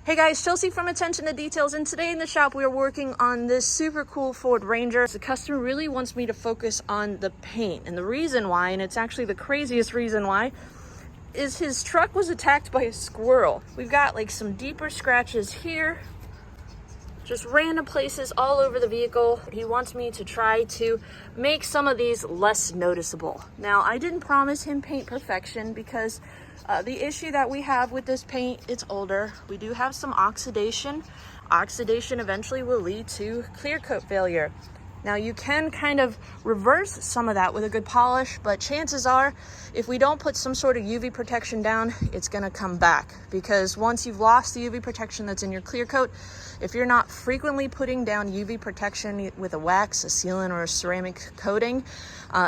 Hey guys, Chelsea from Attention to Details, and today in the shop we are working on this super cool Ford Ranger. The customer really wants me to focus on the paint, and the reason why, and it's actually the craziest reason why, is his truck was attacked by a squirrel. We've got like some deeper scratches here, just random places all over the vehicle. He wants me to try to make some of these less noticeable. Now, I didn't promise him paint perfection because the issue that we have with this paint, it's older. We do have some oxidation. Oxidation eventually will lead to clear coat failure. Now, you can kind of reverse some of that with a good polish, but chances are if we don't put some sort of UV protection down, it's going to come back, because once you've lost the UV protection that's in your clear coat, if you're not frequently putting down UV protection with a wax, a sealant, or a ceramic coating,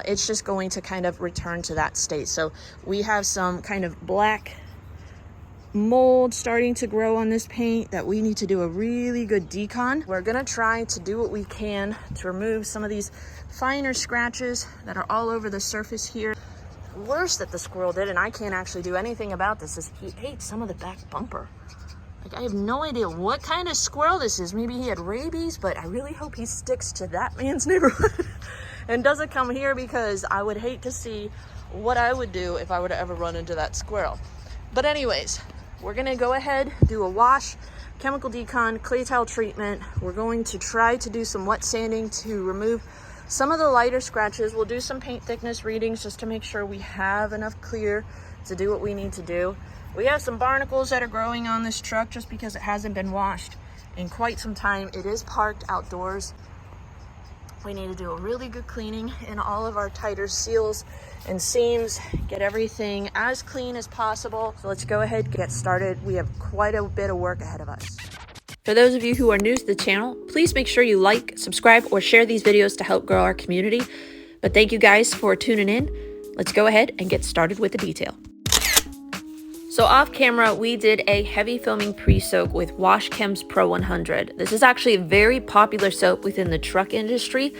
it's just going to kind of return to that state. So we have some kind of black mold starting to grow on this paint that we need to do a really good decon. We're gonna try to do what we can to remove some of these finer scratches that are all over the surface here. Worst that the squirrel did, and I can't actually do anything about this, is he ate some of the back bumper. Like, I have no idea what kind of squirrel this is. Maybe he had rabies, but I really hope he sticks to that man's neighborhood and doesn't come here, because I would hate to see what I would do if I were to ever run into that squirrel. But anyways, we're gonna go ahead, do a wash, chemical decon, clay tile treatment. We're going to try to do some wet sanding to remove some of the lighter scratches. We'll do some paint thickness readings just to make sure we have enough clear to do what we need to do. We have some barnacles that are growing on this truck just because it hasn't been washed in quite some time. It is parked outdoors. We need to do a really good cleaning in all of our tighter seals and seams, get everything as clean as possible. So let's go ahead and get started. We have quite a bit of work ahead of us. For those of you who are new to the channel, please make sure you like, subscribe, or share these videos to help grow our community. But thank you guys for tuning in. Let's go ahead and get started with the detail. So off camera, we did a heavy foaming pre-soak with WashChem's Pro 100. This is actually a very popular soap within the truck industry.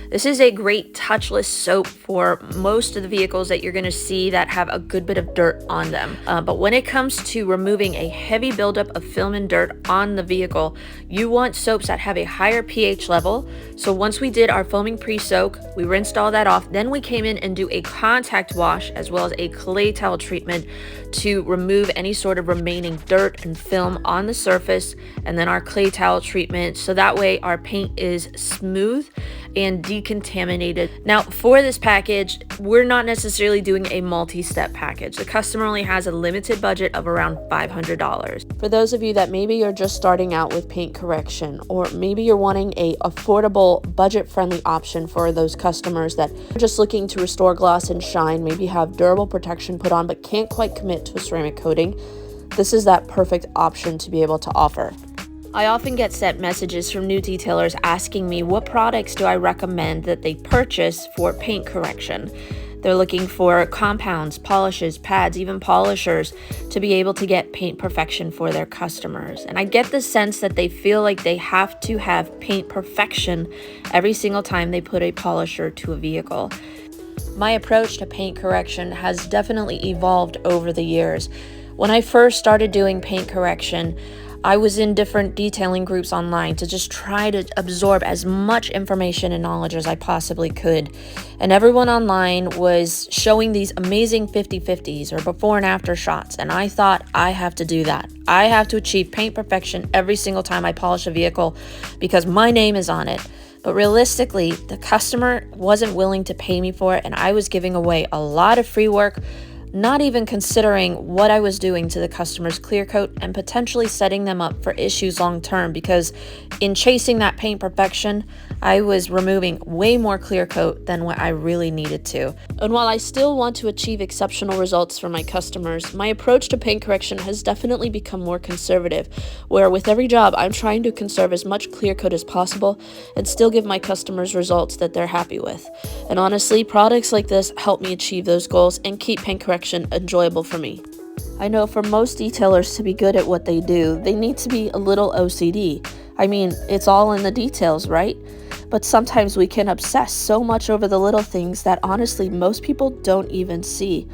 This is a great touchless soap for most of the vehicles that you're going to see that have a good bit of dirt on them. But when it comes to removing a heavy buildup of film and dirt on the vehicle, you want soaps that have a higher pH level. So once we did our foaming pre-soak, we rinsed all that off. Then we came in and do a contact wash as well as a clay tile treatment to remove any sort of remaining dirt and film on the surface, and then our clay tile treatment, so that way our paint is smooth and decontaminated. Now, for this package, we're not necessarily doing a multi-step package. The customer only has a limited budget of around $500. For those of you that maybe you're just starting out with paint correction, or maybe you're wanting a affordable, budget-friendly option for those customers that are just looking to restore gloss and shine, maybe have durable protection put on but can't quite commit to a ceramic coating, this is that perfect option to be able to offer. I often get sent messages from new detailers asking me what products do I recommend that they purchase for paint correction. They're looking for compounds, polishes, pads, even polishers to be able to get paint perfection for their customers. And I get the sense that they feel like they have to have paint perfection every single time they put a polisher to a vehicle. My approach to paint correction has definitely evolved over the years. When I first started doing paint correction, I was in different detailing groups online to just try to absorb as much information and knowledge as I possibly could. And everyone online was showing these amazing 50-50s or before and after shots. And I thought, I have to do that. I have to achieve paint perfection every single time I polish a vehicle because my name is on it. But realistically, the customer wasn't willing to pay me for it, and I was giving away a lot of free work, not even considering what I was doing to the customer's clear coat and potentially setting them up for issues long term, because in chasing that paint perfection, I was removing way more clear coat than what I really needed to. And while I still want to achieve exceptional results for my customers, my approach to paint correction has definitely become more conservative, where with every job, I'm trying to conserve as much clear coat as possible and still give my customers results that they're happy with. And honestly, products like this help me achieve those goals and keep paint correction enjoyable for me. I know for most detailers to be good at what they do, they need to be a little OCD. I mean, it's all in the details, right? But sometimes we can obsess so much over the little things that honestly most people don't even see.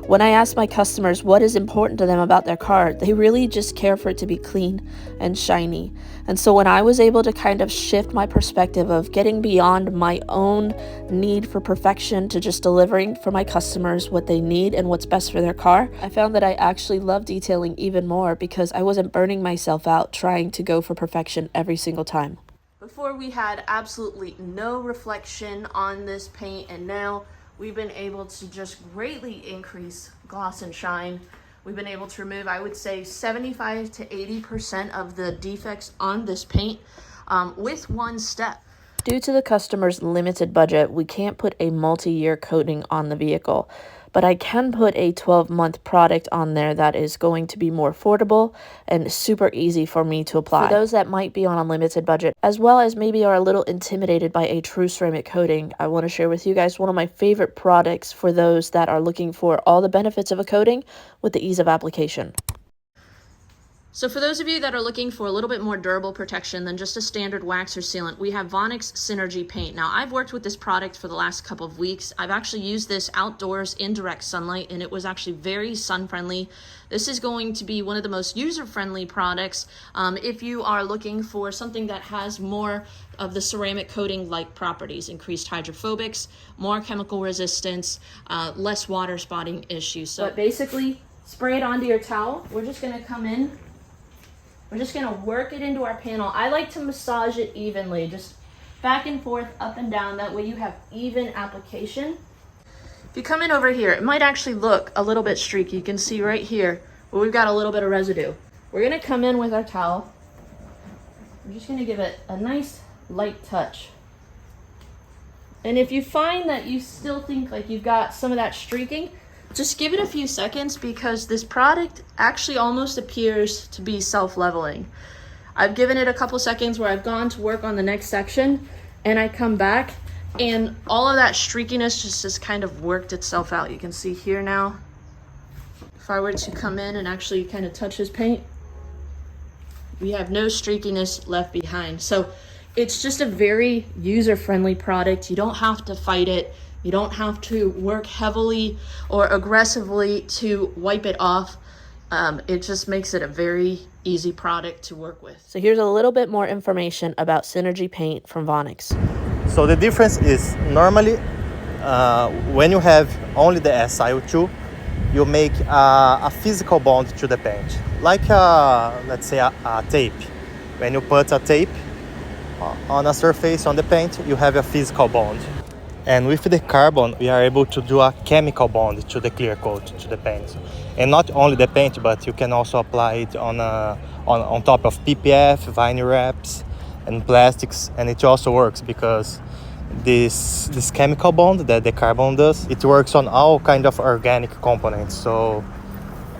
When I ask my customers what is important to them about their car, they really just care for it to be clean and shiny. And so when I was able to kind of shift my perspective of getting beyond my own need for perfection to just delivering for my customers what they need and what's best for their car, I found that I actually love detailing even more because I wasn't burning myself out trying to go for perfection every single time. Before we had absolutely no reflection on this paint, and now we've been able to just greatly increase gloss and shine. We've been able to remove, I would say, 75 to 80% of the defects on this paint with one step. Due to the customer's limited budget, we can't put a multi-year coating on the vehicle, but I can put a 12-month product on there that is going to be more affordable and super easy for me to apply. For those that might be on a limited budget, as well as maybe are a little intimidated by a true ceramic coating, I want to share with you guys one of my favorite products for those that are looking for all the benefits of a coating with the ease of application. So for those of you that are looking for a little bit more durable protection than just a standard wax or sealant, we have Vonixx Synergy Paint. Now, I've worked with this product for the last couple of weeks. I've actually used this outdoors in direct sunlight, and it was actually very sun-friendly. This is going to be one of the most user-friendly products if you are looking for something that has more of the ceramic coating-like properties, increased hydrophobics, more chemical resistance, less water spotting issues. So basically, spray it onto your towel. We're just gonna come in. We're just gonna work it into our panel. I like to massage it evenly, just back and forth, up and down. That way you have even application. If you come in over here, it might actually look a little bit streaky. You can see right here where we've got a little bit of residue. We're gonna come in with our towel. We're just gonna give it a nice light touch. And if you find that you still think like you've got some of that streaking, just give it a few seconds because this product actually almost appears to be self-leveling. I've given it a couple seconds where I've gone to work on the next section and I come back and all of that streakiness just kind of worked itself out. You can see here now, if I were to come in and actually kind of touch this paint, we have no streakiness left behind. So it's just a very user-friendly product. You don't have to fight it. You don't have to work heavily or aggressively to wipe it off. It just makes it a very easy product to work with. So here's a little bit more information about Synergy Paint from Vonixx. So the difference is normally when you have only the SiO2, you make a physical bond to the paint. Like let's say a tape. When you put a tape on a surface on the paint, you have a physical bond. And with the carbon, we are able to do a chemical bond to the clear coat, to the paint. And not only the paint, but you can also apply it on top of PPF, vinyl wraps, and plastics. And it also works because this chemical bond that the carbon does, it works on all kind of organic components. So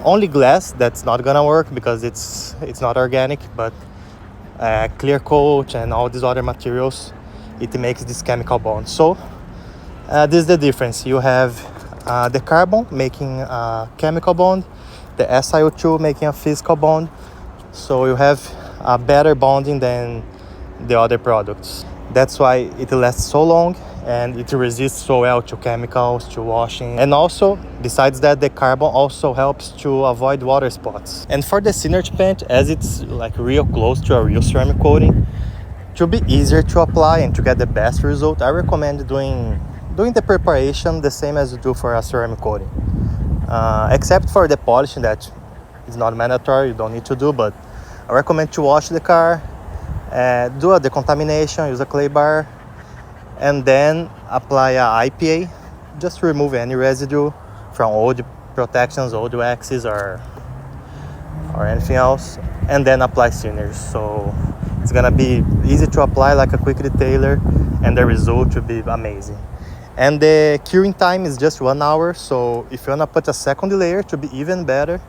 only glass, that's not gonna work because it's not organic, but clear coat and all these other materials, it makes this chemical bond. So this is the difference. You have the carbon making a chemical bond, the SiO2 making a physical bond. So you have a better bonding than the other products. That's why it lasts so long and it resists so well to chemicals, to washing. And also, besides that, the carbon also helps to avoid water spots. And for the Synergy paint, as it's like real close to a real ceramic coating, to be easier to apply and to get the best result, I recommend doing the preparation the same as you do for a ceramic coating. Except for the polishing, that is not mandatory, you don't need to do, but I recommend to wash the car, do a decontamination, use a clay bar, and then apply a IPA, just to remove any residue from old protections, old waxes, or anything else, and then apply thinners. So it's gonna be easy to apply like a quick detailer, and the result will be amazing. And the curing time is just 1 hour, so if you wanna put a second layer to be even better,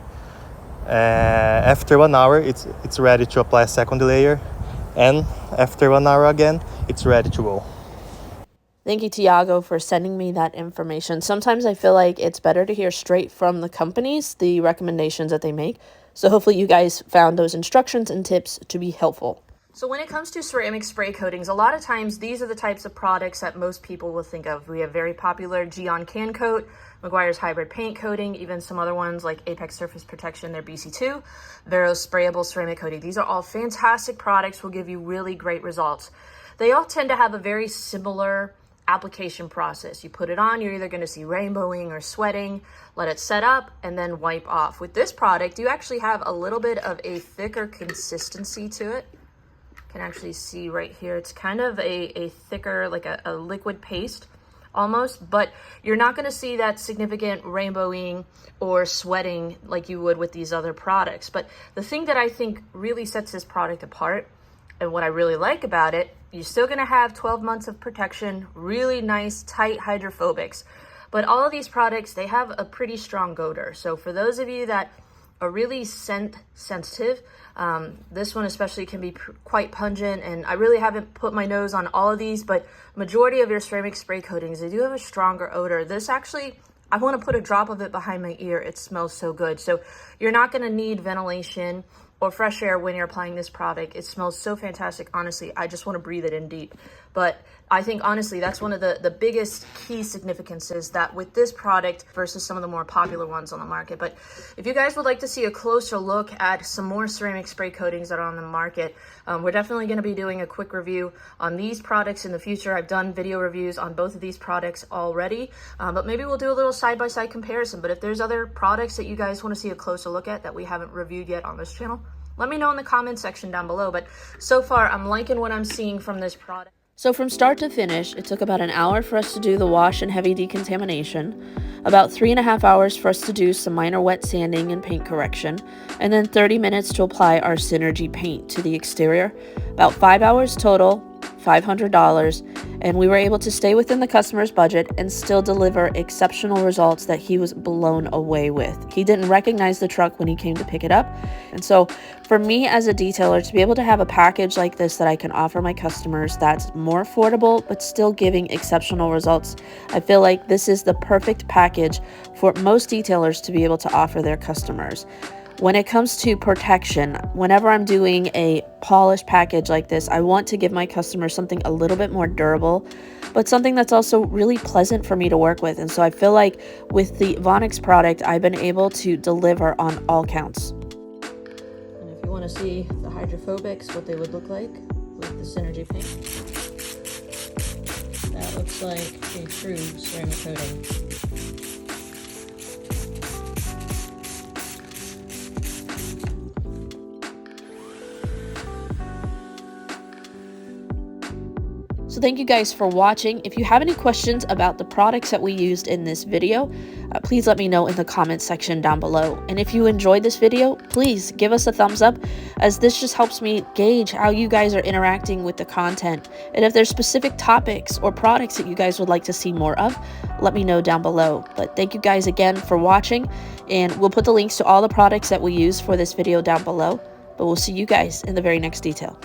after 1 hour it's ready to apply a second layer, and after 1 hour again, it's ready to go. Thank you, Tiago, for sending me that information. Sometimes I feel like it's better to hear straight from the companies, the recommendations that they make. So hopefully you guys found those instructions and tips to be helpful. So when it comes to ceramic spray coatings, a lot of times these are the types of products that most people will think of. We have very popular Geon Can Coat, Meguiar's Hybrid Paint Coating, even some other ones like Apex Surface Protection, their BC2, Vero's Sprayable Ceramic Coating. These are all fantastic products, will give you really great results. They all tend to have a very similar application process. You put it on, you're either going to see rainbowing or sweating, let it set up, and then wipe off. With this product, you actually have a little bit of a thicker consistency to it. Can actually see right here, it's kind of a thicker, like a liquid paste almost, but you're not going to see that significant rainbowing or sweating like you would with these other products. But the thing that I think really sets this product apart, and what I really like about it, you're still going to have 12 months of protection, really nice tight hydrophobics, but all of these products, they have a pretty strong odor. So for those of you that are really scent sensitive, this one especially can be quite pungent, and I really haven't put my nose on all of these, but majority of your ceramic spray coatings, they do have a stronger odor. This actually, I want to put a drop of it behind my ear. It smells so good. So you're not going to need ventilation or fresh air when you're applying this product. It smells so fantastic. Honestly, I just want to breathe it in deep. But I think honestly, that's one of the biggest key significances, that with this product versus some of the more popular ones on the market. But if you guys would like to see a closer look at some more ceramic spray coatings that are on the market, we're definitely going to be doing a quick review on these products in the future. I've done video reviews on both of these products already, but maybe we'll do a little side-by-side comparison. But if there's other products that you guys want to see a closer look at that we haven't reviewed yet on this channel, let me know in the comment section down below. But so far, I'm liking what I'm seeing from this product. So from start to finish, it took about an hour for us to do the wash and heavy decontamination, about 3.5 hours for us to do some minor wet sanding and paint correction, and then 30 minutes to apply our Synergy paint to the exterior. About 5 hours total, $500, and we were able to stay within the customer's budget and still deliver exceptional results that he was blown away with. He didn't recognize the truck when he came to pick it up. And so for me as a detailer, to be able to have a package like this that I can offer my customers that's more affordable but still giving exceptional results, I feel like this is the perfect package for most detailers to be able to offer their customers. When it comes to protection, whenever I'm doing a polished package like this, I want to give my customers something a little bit more durable, but something that's also really pleasant for me to work with. And so I feel like with the Vonixx product, I've been able to deliver on all counts. And if you want to see the hydrophobics, what they would look like with the Synergy paint, that looks like a true ceramic coating. So thank you guys for watching. If you have any questions about the products that we used in this video, please let me know in the comment section down below. And if you enjoyed this video, please give us a thumbs up, as this just helps me gauge how you guys are interacting with the content. And if there's specific topics or products that you guys would like to see more of, let me know down below. But thank you guys again for watching, and we'll put the links to all the products that we use for this video down below. But we'll see you guys in the very next detail.